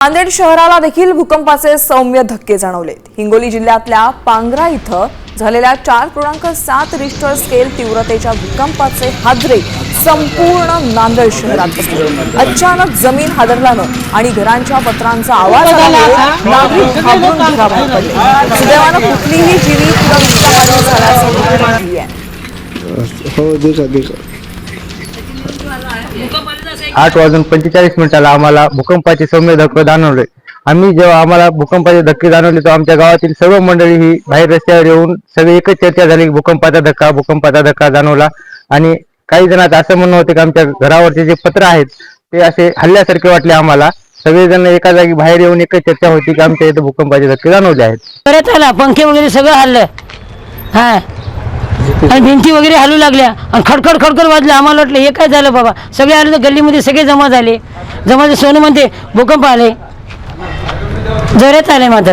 नांदेड शहराला देखील भूकंपाचे सौम्य धक्के जाणवले। हिंगोली जिल्ह्यातल्या पांगरा इथं झालेल्या 4.7 रिश्टर स्केल तीव्रतेच्या भूकंपाचे हादरे संपूर्ण नांदेड शहरात बसले। अचानक जमीन हादरल्यानं आणि घरांच्या पत्रांचा आवाज आल्यामुळे नागरिक घाबरून घराबाहेर पडले। सुदैवानं कुठलीही जीवित किंवा नुकसानहानी झाल्याचं वृत्त नाहीये। हो देखा 8:45 आम्हाला भूकंपाचे सौम्य धक्के जाणवले। आम्ही जेव्हा आम्हाला भूकंपाचे धक्के जाणवले तेव्हा आमच्या गावातील सर्व मंडळी ही बाहेर रस्त्यावर येऊन सगळे एकच चर्चा झाली, भूकंपाचा धक्का जाणवला। आणि काही जणांचं असं म्हणणं होतं की आमच्या घरावरचे जे पत्र आहेत ते असे हल्ल्यासारखे वाटले आम्हाला। सगळेजण एका जागी बाहेर येऊन एकच चर्चा होती की आमच्या इथे भूकंपाचे धक्के जाणवले आहेत। परत आला, पंखे वगैरे सगळं हल्लं, हा आणि भिंती वगैरे हलू लागल्या आणि खडखड खडखड वाजलं। आम्हाला वाटलं हे काय झालं बाबा, सगळे आले तर गल्लीमध्ये सगळे जमा झाले। सोनू म्हणते भूकंप आले, जोरात आले मात्र।